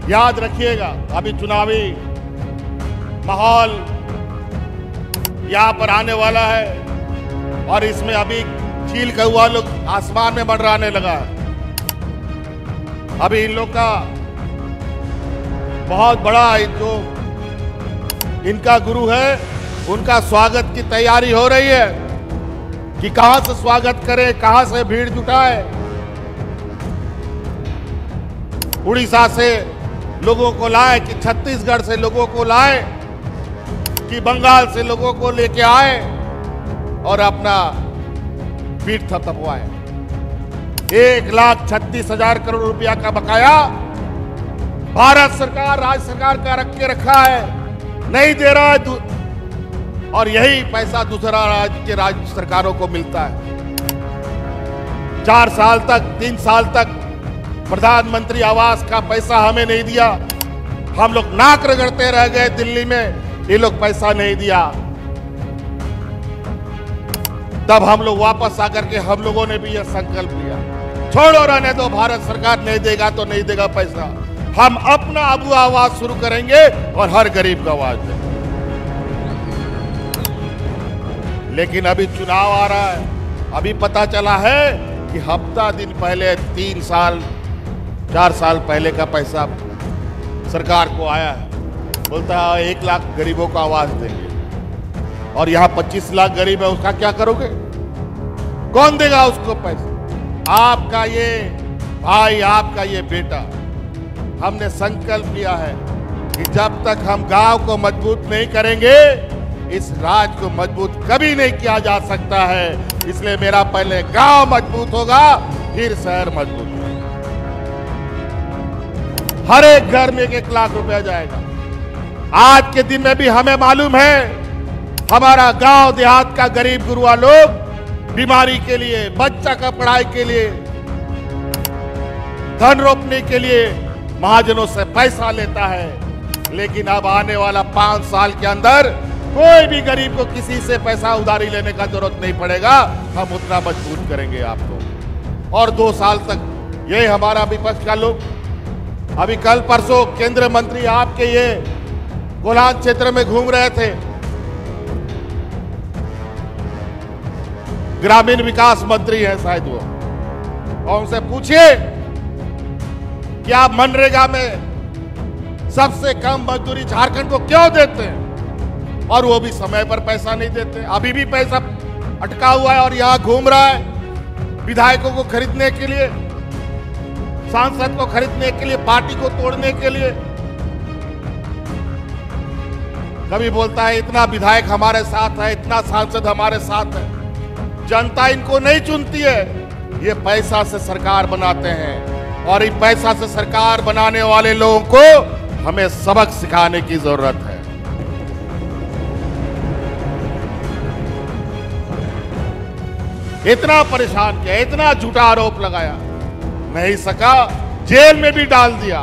याद रखिएगा, अभी चुनावी माहौल यहाँ पर आने वाला है और इसमें अभी चील कौवा लोग आसमान में मंडराने लगा है। अभी इन लोग का बहुत बड़ा जो इनका गुरु है उनका स्वागत की तैयारी हो रही है कि कहां से स्वागत करें, कहां से भीड़ जुटाए। उड़ीसा से लोगों को लाए कि छत्तीसगढ़ से लोगों को लाए कि बंगाल से लोगों को लेके आए और अपना पीठ थपथपवाए। 1,36,000 करोड़ रुपया का बकाया भारत सरकार, राज्य सरकार का रख के रखा है, नहीं दे रहा है और यही पैसा दूसरा राज्य के राज्य सरकारों को मिलता है। 4 साल तक, 3 साल तक प्रधानमंत्री आवास का पैसा हमें नहीं दिया। हम लोग नाक रगड़ते रह गए दिल्ली में, ये लोग पैसा नहीं दिया। तब हम लोग वापस आकर के हम लोगों ने भी यह संकल्प लिया, छोड़ो रहने दो, भारत सरकार नहीं देगा तो नहीं देगा पैसा, हम अपना अबू आवाज शुरू करेंगे और हर गरीब को आवाज देंगे। लेकिन अभी चुनाव आ रहा है, अभी पता चला है कि हफ्ता दिन पहले 3 साल 4 साल पहले का पैसा सरकार को आया है। बोलता है 1 लाख गरीबों को आवाज देंगे और यहाँ 25 लाख गरीब है, उसका क्या करोगे? कौन देगा उसको पैसा? आपका ये भाई, आपका ये बेटा, हमने संकल्प लिया है कि जब तक हम गांव को मजबूत नहीं करेंगे इस राज्य को मजबूत कभी नहीं किया जा सकता है। इसलिए मेरा पहले गांव मजबूत होगा, फिर शहर मजबूत होगा। हर एक घर में 1 लाख रुपया जाएगा। आज के दिन में भी हमें मालूम है हमारा गांव देहात का गरीब गुरुआ लोग बीमारी के लिए, बच्चा का पढ़ाई के लिए, धन रोपने के लिए महाजनों से पैसा लेता है। लेकिन अब आने वाला 5 साल के अंदर कोई भी गरीब को किसी से पैसा उधारी लेने का जरूरत नहीं पड़ेगा। हम उतना मजबूत करेंगे आपको। और 2 साल तक ये हमारा विपक्ष का लोग, अभी कल परसों केंद्रीय मंत्री आपके ये कोलान क्षेत्र में घूम रहे थे, ग्रामीण विकास मंत्री है शायद वो, और उनसे पूछिए कि आप मनरेगा में सबसे कम मजदूरी झारखंड को क्यों देते हैं, और वो भी समय पर पैसा नहीं देते। अभी भी पैसा अटका हुआ है और यहां घूम रहा है विधायकों को खरीदने के लिए, सांसद को खरीदने के लिए, पार्टी को तोड़ने के लिए। कभी बोलता है इतना विधायक हमारे साथ है, इतना सांसद हमारे साथ है। जनता इनको नहीं चुनती है, ये पैसा से सरकार बनाते हैं और इस पैसा से सरकार बनाने वाले लोगों को हमें सबक सिखाने की जरूरत है। इतना परेशान किया, इतना झूठा आरोप लगाया, नहीं सका, जेल में भी डाल दिया।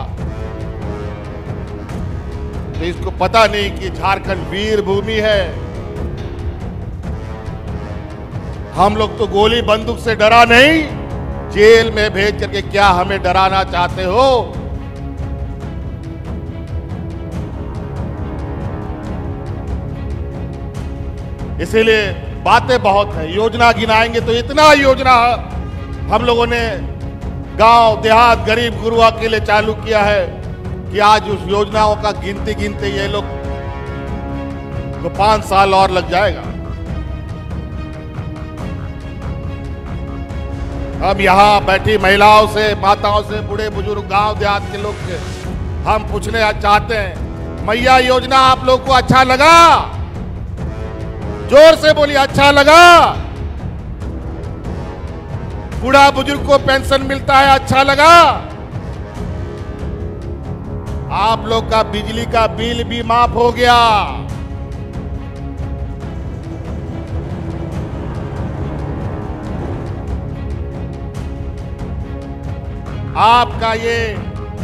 तो इसको पता नहीं कि झारखंड वीर भूमि है। हम लोग तो गोली बंदूक से डरा नहीं, जेल में भेज करके क्या हमें डराना चाहते हो? इसीलिए बातें बहुत है, योजना गिनाएंगे तो इतना योजना हम लोगों ने गांव देहात गरीब गुरुआ के लिए चालू किया है कि आज उस योजनाओं का गिनते गिनते ये लोग तो 5 साल और लग जाएगा। हम यहाँ बैठी महिलाओं से, माताओं से, बूढ़े बुजुर्ग, गांव देहात के लोग से हम पूछने चाहते हैं, मैया योजना आप लोग को अच्छा लगा? जोर से बोलिए, अच्छा लगा? बूढ़ा बुजुर्ग को पेंशन मिलता है, अच्छा लगा? आप लोग का बिजली का बिल भी माफ हो गया। आपका ये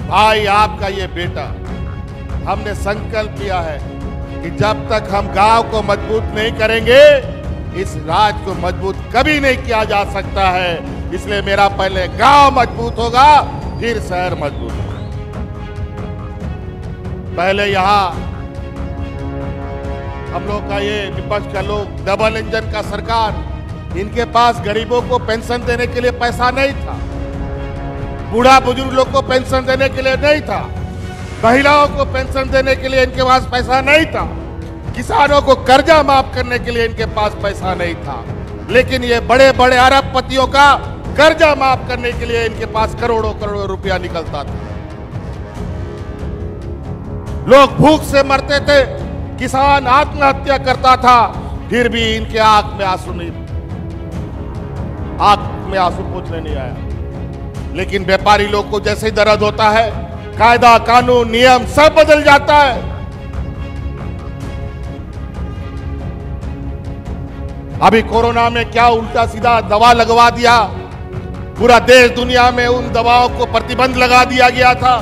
भाई, आपका ये बेटा, हमने संकल्प लिया है कि जब तक हम गांव को मजबूत नहीं करेंगे इस राज्य को मजबूत कभी नहीं किया जा सकता है। इसलिए मेरा पहले गांव मजबूत होगा, फिर शहर मजबूत होगा। पहले यहाँ हम लोग का ये विपक्ष का लोग डबल इंजन का सरकार, इनके पास गरीबों को पेंशन देने के लिए पैसा नहीं था, बूढ़ा बुजुर्ग लोग को पेंशन देने के लिए नहीं था, महिलाओं को पेंशन देने के लिए इनके पास पैसा नहीं था, किसानों को कर्जा माफ करने के लिए इनके पास पैसा नहीं था। लेकिन ये बड़े बड़े अरबपतियों का कर्जा माफ करने के लिए इनके पास करोड़ों करोड़ों रुपया निकलता था। लोग भूख से मरते थे, किसान आत्महत्या करता था, फिर भी इनके आंख में आंसू पोंछने नहीं आया। लेकिन व्यापारी लोग को जैसे ही दर्द होता है, कायदा कानून नियम सब बदल जाता है। अभी कोरोना में क्या उल्टा सीधा दवा लगवा दिया, पूरा देश दुनिया में उन दवाओं को प्रतिबंध लगा दिया गया था।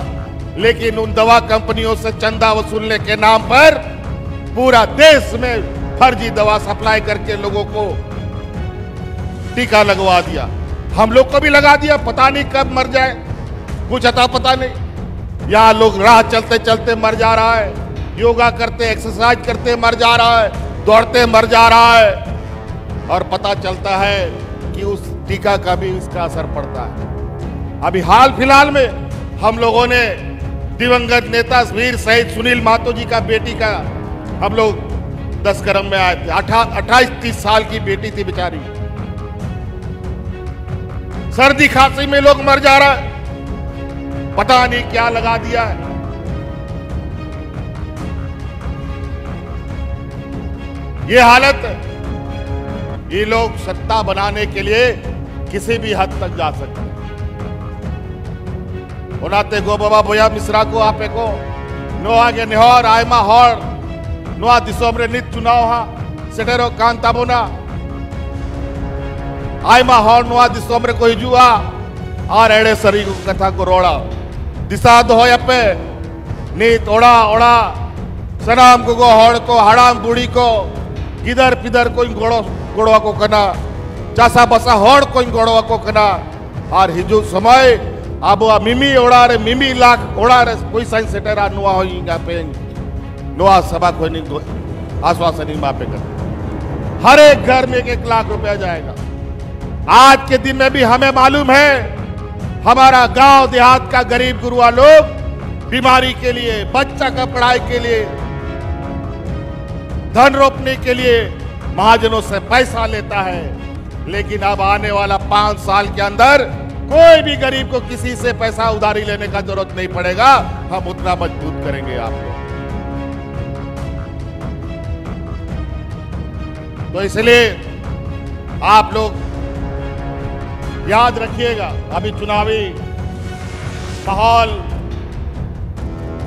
लेकिन उन दवा कंपनियों से चंदा वसूलने के नाम पर पूरा देश में फर्जी दवा सप्लाई करके लोगों को टीका लगवा दिया। हम लोग को भी लगा दिया, पता नहीं कब मर जाए, कुछ अता पता नहीं। यहाँ लोग राह चलते चलते मर जा रहा है, योगा करते एक्सरसाइज करते मर जा रहा है, दौड़ते मर जा रहा है, और पता चलता है कि उस टीका का भी इसका असर पड़ता है। अभी हाल फिलहाल में हम लोगों ने दिवंगत नेता वीर शहीद सुनील महतो जी का बेटी का हम लोग 10 करम में आए थे। 28-30 साल की बेटी थी बेचारी, सर्दी खांसी में लोग मर जा रहा है, पता नहीं क्या लगा दिया है। ये हालत, ये लोग सत्ता बनाने के लिए किसी भी हद तक जा सकते हैं। उनाते गो बाबा बोया मिश्रा को आपे को नो आगे निहोर आयमा हॉर नो दिसोमरे नित चुनाव हा सेटेरो कांताबोना आयमा हॉर नो दिसोमरे को हिजुआ और एड़े सरी को कथा को रोड़ा दिशा दो पे नीत ओड़ा ओड़ा सनाम को हॉर को हड़ाम बूढ़ी को किधर पिधर कोई गोड़वा को कना चासा बसा हॉर कोई गोड़वा को कना और हिजू समय अब मिमी ओड़ा रे मिमी लाख ओड़ा रे कोई साइंस सेटेरा नुआ होइंगा पे नुआ सभा कोई नहीं आश्वासन मापे कर हर एक घर में 1 लाख रुपया जाएगा। आज के दिन में भी हमें मालूम है हमारा गांव देहात का गरीब गुरुआ लोग बीमारी के लिए, बच्चा का पढ़ाई के लिए, धन रोपने के लिए महाजनों से पैसा लेता है। लेकिन अब आने वाला 5 साल के अंदर कोई भी गरीब को किसी से पैसा उधारी लेने का जरूरत नहीं पड़ेगा। हम उतना मजबूत करेंगे आपको। तो इसलिए आप लोग याद रखिएगा, अभी चुनावी माहौल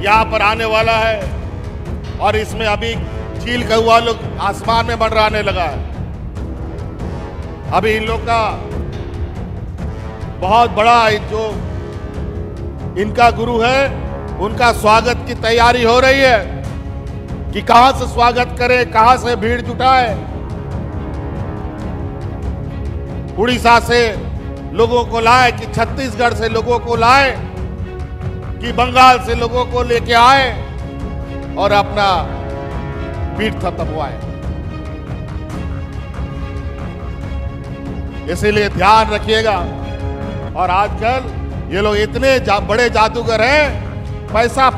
यहां पर आने वाला है और इसमें अभी चील कौआ लोग आसमान में मंडराने लगा है। अभी इन लोग का बहुत बड़ा जो इनका गुरु है उनका स्वागत की तैयारी हो रही है कि कहां से स्वागत करें, कहां से भीड़ जुटाए। उड़ीसा से लोगों को लाए कि छत्तीसगढ़ से लोगों को लाए कि बंगाल से लोगों को लेके आए और अपना पीठ थपथपवाए। इसीलिए ध्यान रखिएगा। और आजकल ये लोग इतने बड़े जादूगर हैं, पैसा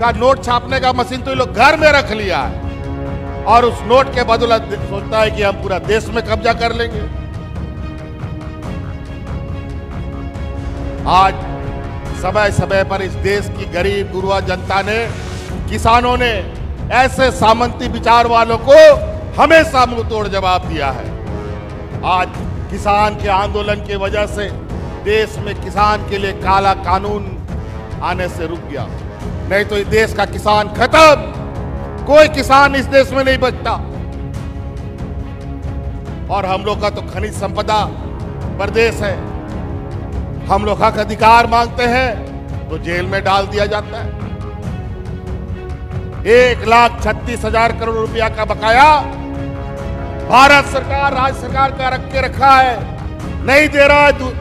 का नोट छापने का मशीन तो ये लोग घर में रख लिया है और उस नोट के बदौलत सोचता है कि हम पूरा देश में कब्जा कर लेंगे। आज समय समय पर इस देश की गरीब गुरुआ जनता ने, किसानों ने ऐसे सामंती विचार वालों को हमेशा मुंह तोड़ जवाब दिया है। आज किसान के आंदोलन की वजह से देश में किसान के लिए काला कानून आने से रुक गया, नहीं तो इस देश का किसान खत्म, कोई किसान इस देश में नहीं बचता। और हम लोग का तो खनिज संपदा प्रदेश है, हम लोग हक अधिकार मांगते हैं तो जेल में डाल दिया जाता है। 1,36,000 करोड़ रुपया का बकाया भारत सरकार, राज्य सरकार का रख के रखा है, नहीं दे रहा है,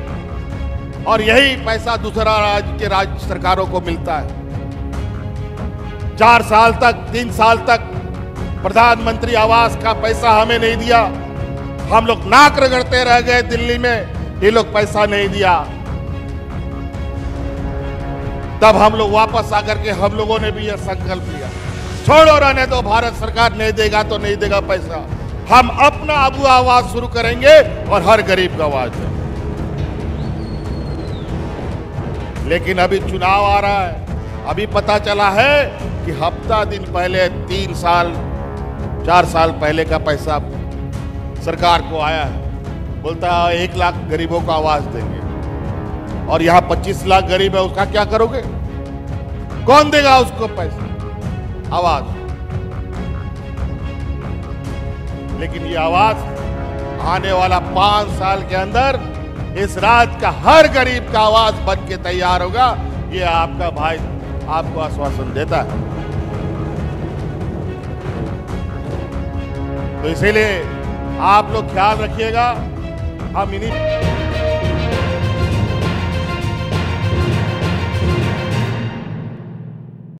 और यही पैसा दूसरा राज्य के राज्य सरकारों को मिलता है। 4 साल तक 3 साल तक प्रधानमंत्री आवास का पैसा हमें नहीं दिया। हम लोग नाक रगड़ते रह गए दिल्ली में, ये लोग पैसा नहीं दिया। तब हम लोग वापस आकर के हम लोगों ने भी यह संकल्प लिया, छोड़ो रहने दो, भारत सरकार नहीं देगा तो नहीं देगा पैसा, हम अपना अबू आवाज शुरू करेंगे और हर गरीब का आवाज है। लेकिन अभी चुनाव आ रहा है, अभी पता चला है कि हफ्ता दिन पहले 3 साल 4 साल पहले का पैसा सरकार को आया है। बोलता है 1 लाख गरीबों को आवाज देंगे, और यहां 25 लाख गरीब है, उसका क्या करोगे? कौन देगा उसको पैसा, आवाज? लेकिन ये आवाज आने वाला 5 साल के अंदर इस राज्य का हर गरीब का आवाज बन के तैयार होगा। ये आपका भाई आपको आश्वासन देता है। तो इसीलिए आप लोग ख्याल रखिएगा। हम इन्हीं